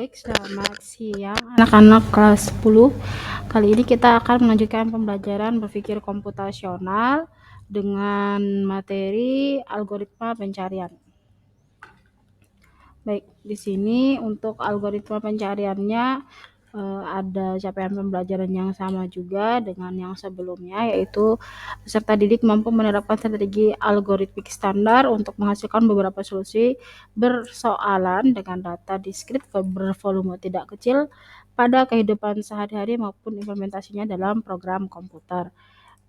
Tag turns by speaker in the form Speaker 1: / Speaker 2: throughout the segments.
Speaker 1: Baik, selamat siang anak-anak kelas 10. Kali ini kita akan melanjutkan pembelajaran berpikir komputasional dengan materi algoritma pencarian. Baik, di sini untuk algoritma pencariannya ada capaian pembelajaran yang sama juga dengan yang sebelumnya, yaitu peserta didik mampu menerapkan strategi algoritmik standar untuk menghasilkan beberapa solusi bersoalan dengan data diskrit bervolume tidak kecil pada kehidupan sehari-hari maupun implementasinya dalam program komputer.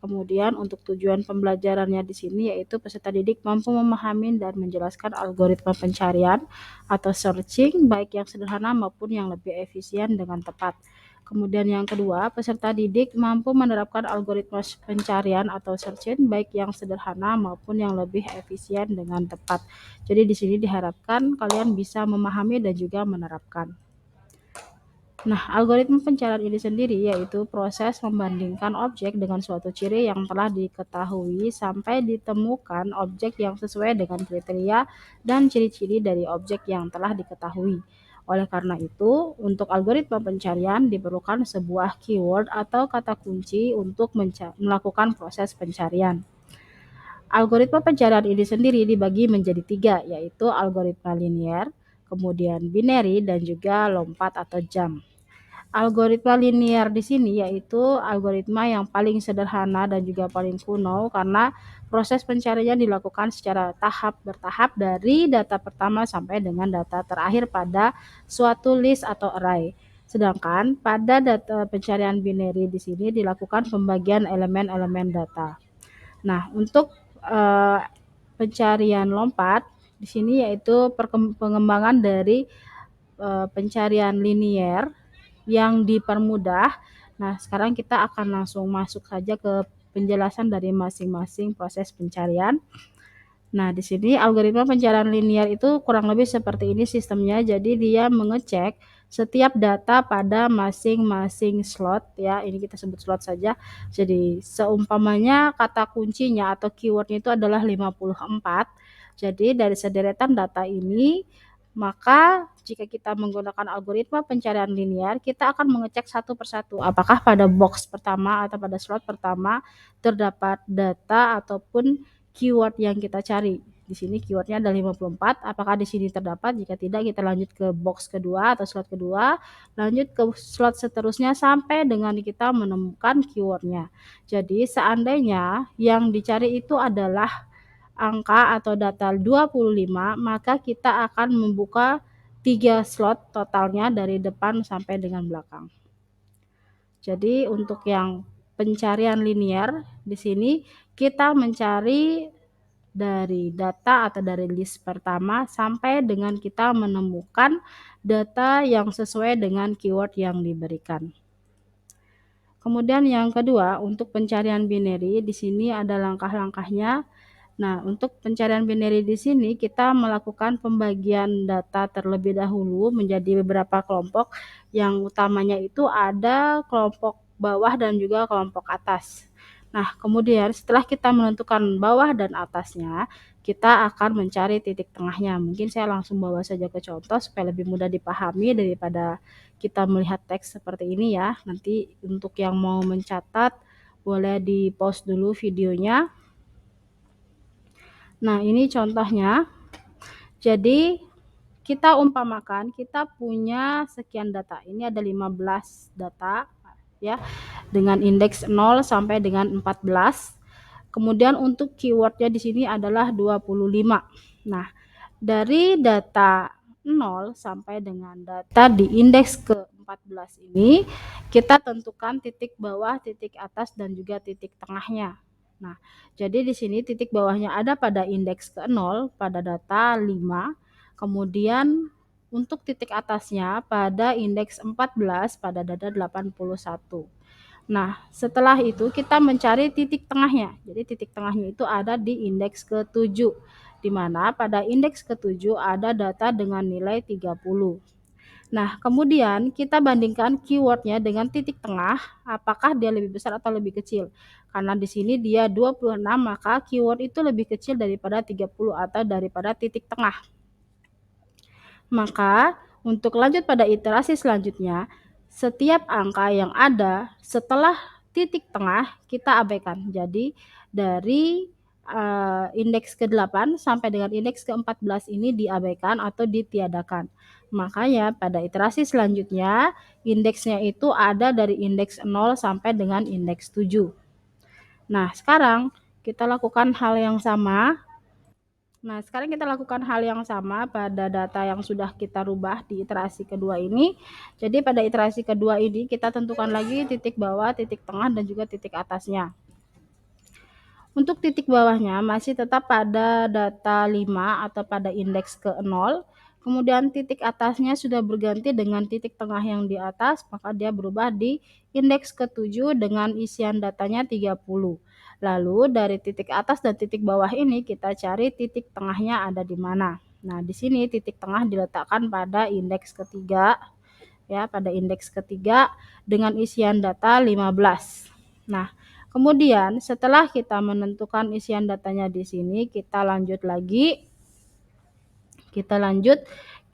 Speaker 1: Kemudian untuk tujuan pembelajarannya di sini yaitu peserta didik mampu memahami dan menjelaskan algoritma pencarian atau searching baik yang sederhana maupun yang lebih efisien dengan tepat. Kemudian yang kedua, peserta didik mampu menerapkan algoritma pencarian atau searching baik yang sederhana maupun yang lebih efisien dengan tepat. Jadi di sini diharapkan kalian bisa memahami dan juga menerapkan. Nah, algoritma pencarian ini sendiri yaitu proses membandingkan objek dengan suatu ciri yang telah diketahui sampai ditemukan objek yang sesuai dengan kriteria dan ciri-ciri dari objek yang telah diketahui. Oleh karena itu, untuk algoritma pencarian diperlukan sebuah keyword atau kata kunci untuk melakukan proses pencarian. Algoritma pencarian ini sendiri dibagi menjadi 3, yaitu algoritma linear, kemudian binary, dan juga lompat atau jump. Algoritma linear di sini yaitu algoritma yang paling sederhana dan juga paling kuno karena proses pencarian dilakukan secara bertahap dari data pertama sampai dengan data terakhir pada suatu list atau array. Sedangkan pada data pencarian binary di sini dilakukan pembagian elemen-elemen data. Nah, untuk pencarian lompat di sini yaitu pengembangan dari pencarian linear yang dipermudah. Nah, sekarang kita akan langsung masuk saja ke penjelasan dari masing-masing proses pencarian. Nah, di sini algoritma pencarian linear itu kurang lebih seperti ini sistemnya. Jadi dia mengecek setiap data pada masing-masing slot ya. Ini kita sebut slot saja. Jadi seumpamanya kata kuncinya atau keywordnya itu adalah 54. Jadi dari sederetan data ini maka jika kita menggunakan algoritma pencarian linear, kita akan mengecek satu persatu apakah pada box pertama atau pada slot pertama terdapat data ataupun keyword yang kita cari. Di sini keywordnya ada 54, apakah di sini terdapat? Jika tidak, kita lanjut ke box kedua atau slot kedua, lanjut ke slot seterusnya sampai dengan kita menemukan keywordnya. Jadi seandainya yang dicari itu adalah angka atau data 25, maka kita akan membuka 3 slot totalnya dari depan sampai dengan belakang. Jadi untuk yang pencarian linear di sini kita mencari dari data atau dari list pertama sampai dengan kita menemukan data yang sesuai dengan keyword yang diberikan. Kemudian yang kedua, untuk pencarian binary di sini ada langkah-langkahnya. Nah, untuk pencarian binary di sini kita melakukan pembagian data terlebih dahulu menjadi beberapa kelompok. Yang utamanya itu ada kelompok bawah dan juga kelompok atas. Nah, kemudian setelah kita menentukan bawah dan atasnya, kita akan mencari titik tengahnya. Mungkin saya langsung bawa saja ke contoh supaya lebih mudah dipahami daripada kita melihat teks seperti ini ya. Nanti untuk yang mau mencatat boleh di-pause dulu videonya. Nah, ini contohnya. Jadi, kita umpamakan kita punya sekian data. Ini ada 15 data ya dengan indeks 0 sampai dengan 14. Kemudian untuk keywordnya di sini adalah 25. Nah, dari data 0 sampai dengan data di indeks ke-14 ini kita tentukan titik bawah, titik atas dan juga titik tengahnya. Nah, jadi di sini titik bawahnya ada pada indeks ke-0 pada data 5, kemudian untuk titik atasnya pada indeks 14 pada data 81. Nah, setelah itu kita mencari titik tengahnya. Jadi titik tengahnya itu ada di indeks ke-7, di mana pada indeks ke-7 ada data dengan nilai 30. Nah, kemudian kita bandingkan keywordnya dengan titik tengah, apakah dia lebih besar atau lebih kecil. Karena di sini dia 26, maka keyword itu lebih kecil daripada 30 atau daripada titik tengah. Maka Untuk lanjut pada iterasi selanjutnya, setiap angka yang ada setelah titik tengah kita abaikan. Jadi dari, indeks ke-8 sampai dengan indeks ke-14 ini diabaikan atau ditiadakan. Makanya pada iterasi selanjutnya indeksnya itu ada dari indeks 0 sampai dengan indeks 7. Nah, sekarang kita lakukan hal yang sama. Nah, sekarang kita lakukan hal yang sama pada data yang sudah kita rubah di iterasi kedua ini. Jadi pada iterasi kedua ini kita tentukan lagi titik bawah, titik tengah, dan juga titik atasnya. Untuk titik bawahnya masih tetap pada data 5 atau pada indeks ke-0. Kemudian titik atasnya sudah berganti dengan titik tengah yang di atas, maka dia berubah di indeks ke-7 dengan isian datanya 30. Lalu dari titik atas dan titik bawah ini kita cari titik tengahnya ada di mana. Nah, di sini titik tengah diletakkan pada indeks ketiga, ya, pada indeks ketiga dengan isian data 15. Nah, kemudian setelah kita menentukan isian datanya di sini, kita lanjut,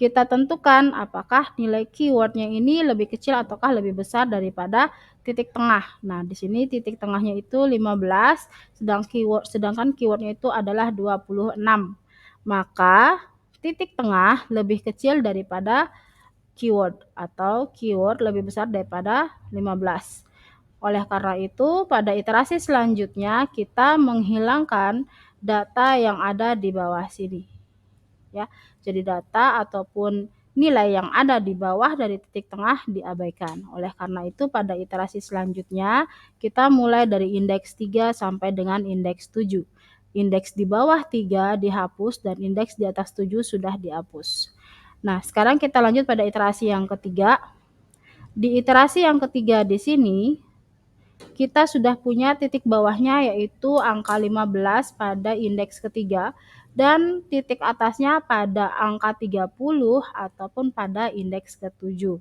Speaker 1: kita tentukan apakah nilai keywordnya ini lebih kecil ataukah lebih besar daripada titik tengah. Nah, di sini titik tengahnya itu 15, sedangkan keywordnya itu adalah 26. Maka titik tengah lebih kecil daripada keyword atau keyword lebih besar daripada 15. Oleh karena itu, pada iterasi selanjutnya kita menghilangkan data yang ada di bawah sini. Ya, jadi data ataupun nilai yang ada di bawah dari titik tengah diabaikan. Oleh karena itu, pada iterasi selanjutnya kita mulai dari indeks 3 sampai dengan indeks 7. Indeks di bawah 3 dihapus dan indeks di atas 7 sudah dihapus. Nah, sekarang kita lanjut pada iterasi yang ketiga. Di iterasi yang ketiga di sini kita sudah punya titik bawahnya yaitu angka 15 pada indeks ketiga dan titik atasnya pada angka 30 ataupun pada indeks ke-7.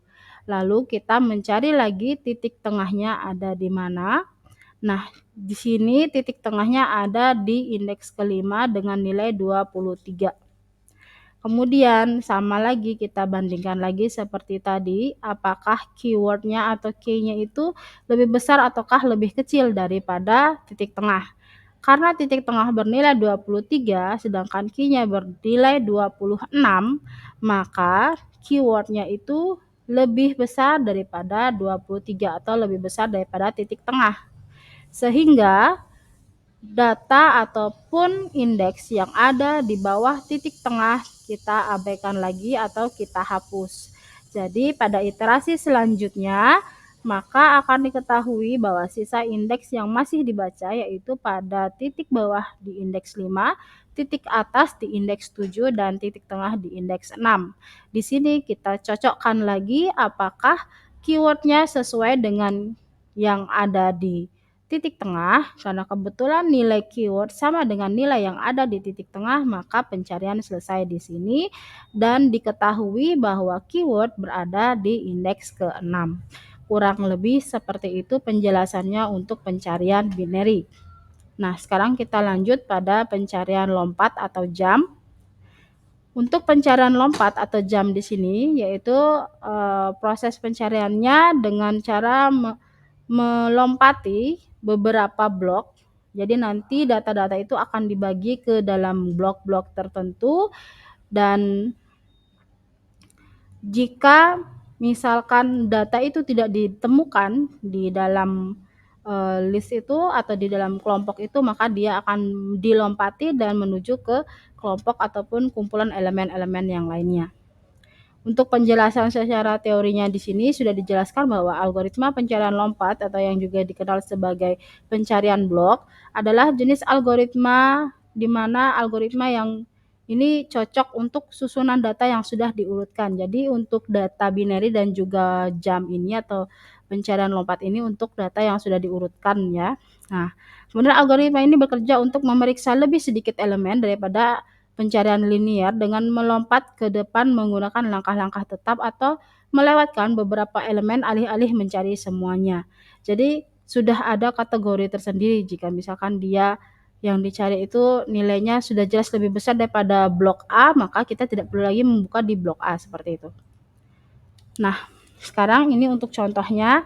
Speaker 1: Lalu kita mencari lagi titik tengahnya ada di mana. Nah, di sini titik tengahnya ada di indeks kelima dengan nilai 23. Kemudian sama lagi kita bandingkan lagi seperti tadi, apakah keywordnya atau key-nya itu lebih besar ataukah lebih kecil daripada titik tengah. Karena titik tengah bernilai 23 sedangkan key-nya bernilai 26, maka keywordnya itu lebih besar daripada 23 atau lebih besar daripada titik tengah. Sehingga data ataupun indeks yang ada di bawah titik tengah kita abaikan lagi atau kita hapus. Jadi pada iterasi selanjutnya maka akan diketahui bahwa sisa indeks yang masih dibaca yaitu pada titik bawah di indeks 5, titik atas di indeks 7 dan titik tengah di indeks 6. Di sini kita cocokkan lagi apakah keywordnya sesuai dengan yang ada di titik tengah. Karena kebetulan nilai keyword sama dengan nilai yang ada di titik tengah, maka pencarian selesai di sini dan diketahui bahwa keyword berada di indeks ke-6. Kurang lebih seperti itu penjelasannya untuk pencarian binary. Nah, sekarang kita lanjut pada pencarian lompat atau jam. Untuk pencarian lompat atau jam di sini yaitu proses pencariannya dengan cara melompati beberapa blok. Jadi nanti data-data itu akan dibagi ke dalam blok-blok tertentu dan jika misalkan data itu tidak ditemukan di dalam list itu atau di dalam kelompok itu, maka dia akan dilompati dan menuju ke kelompok ataupun kumpulan elemen-elemen yang lainnya. Untuk penjelasan secara teorinya di sini sudah dijelaskan bahwa algoritma pencarian lompat atau yang juga dikenal sebagai pencarian blok adalah jenis algoritma di mana algoritma yang ini cocok untuk susunan data yang sudah diurutkan. Jadi untuk data binary dan juga jam ini atau pencarian lompat ini untuk data yang sudah diurutkan ya. Nah, kemudian algoritma ini bekerja untuk memeriksa lebih sedikit elemen daripada pencarian linier dengan melompat ke depan menggunakan langkah-langkah tetap atau melewatkan beberapa elemen alih-alih mencari semuanya. Jadi sudah ada kategori tersendiri jika misalkan dia yang dicari itu nilainya sudah jelas lebih besar daripada blok A, maka kita tidak perlu lagi membuka di blok A seperti itu. Nah, sekarang ini untuk contohnya.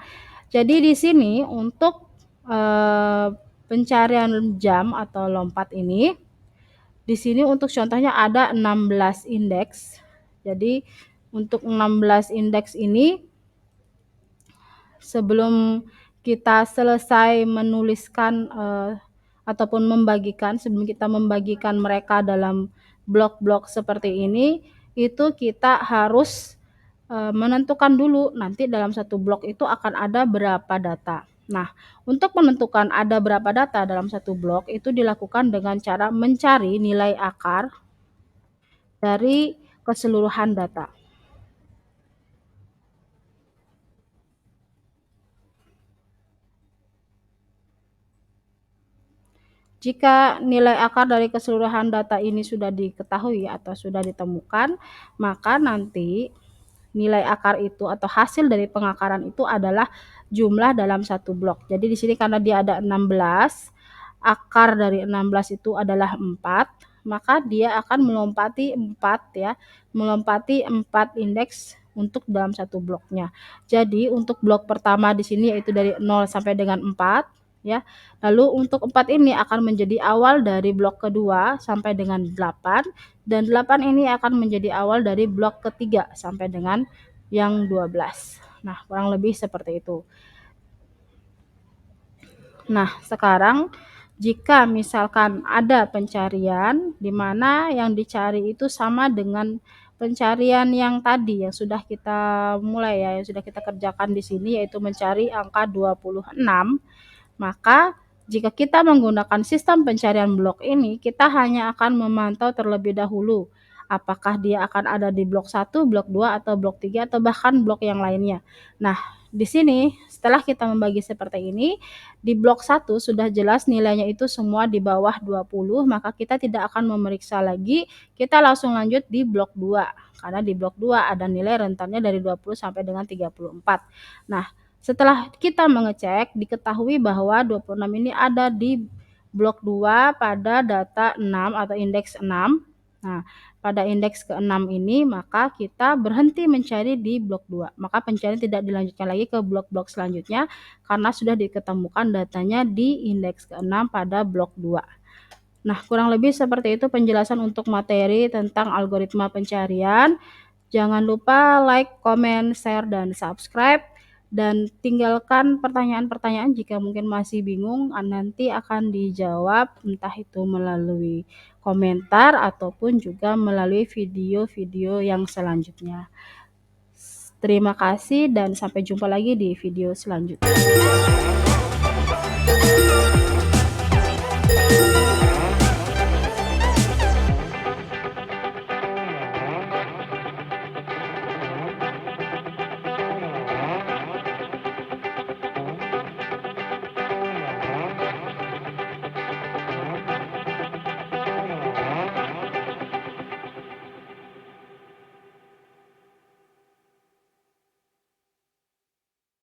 Speaker 1: Jadi di sini untuk, pencarian jam atau lompat ini, di sini untuk contohnya ada 16 indeks. Jadi untuk 16 indeks ini, sebelum kita selesai menuliskan, ataupun membagikan, sebelum kita membagikan mereka dalam blok-blok seperti ini, itu kita harus, menentukan dulu nanti dalam satu blok itu akan ada berapa data. Nah, untuk menentukan ada berapa data dalam satu blok itu dilakukan dengan cara mencari nilai akar dari keseluruhan data. Jika nilai akar dari keseluruhan data ini sudah diketahui atau sudah ditemukan, maka nanti nilai akar itu atau hasil dari pengakaran itu adalah jumlah dalam satu blok. Jadi di sini karena dia ada 16, akar dari 16 itu adalah 4, maka dia akan melompati 4 ya, melompati 4 indeks untuk dalam satu bloknya. Jadi untuk blok pertama di sini yaitu dari 0 sampai dengan 4 ya. Lalu untuk 4 ini akan menjadi awal dari blok kedua sampai dengan 8 dan 8 ini akan menjadi awal dari blok ketiga sampai dengan yang 12. Nah, kurang lebih seperti itu. Nah, sekarang jika misalkan ada pencarian di mana yang dicari itu sama dengan pencarian yang tadi yang sudah kita mulai ya, yang sudah kita kerjakan di sini yaitu mencari angka 26. Maka, jika kita menggunakan sistem pencarian blok ini, kita hanya akan memantau terlebih dahulu, apakah dia akan ada di blok 1, blok 2, atau blok 3, atau bahkan blok yang lainnya. Nah, di sini setelah kita membagi seperti ini, di blok 1 sudah jelas nilainya itu semua di bawah 20, maka kita tidak akan memeriksa lagi, kita langsung lanjut di blok 2. Karena di blok 2 ada nilai rentannya dari 20 sampai dengan 34. Nah, setelah kita mengecek, diketahui bahwa 26 ini ada di blok 2 pada data 6 atau indeks 6. Nah, pada indeks ke-6 ini maka kita berhenti mencari di blok 2. Maka pencarian tidak dilanjutkan lagi ke blok-blok selanjutnya karena sudah diketemukan datanya di indeks ke-6 pada blok 2. Nah, kurang lebih seperti itu penjelasan untuk materi tentang algoritma pencarian. Jangan lupa like, comment, share, dan subscribe. Dan tinggalkan pertanyaan-pertanyaan jika mungkin masih bingung, nanti akan dijawab entah itu melalui komentar ataupun juga melalui video-video yang selanjutnya. Terima kasih dan sampai jumpa lagi di video selanjutnya.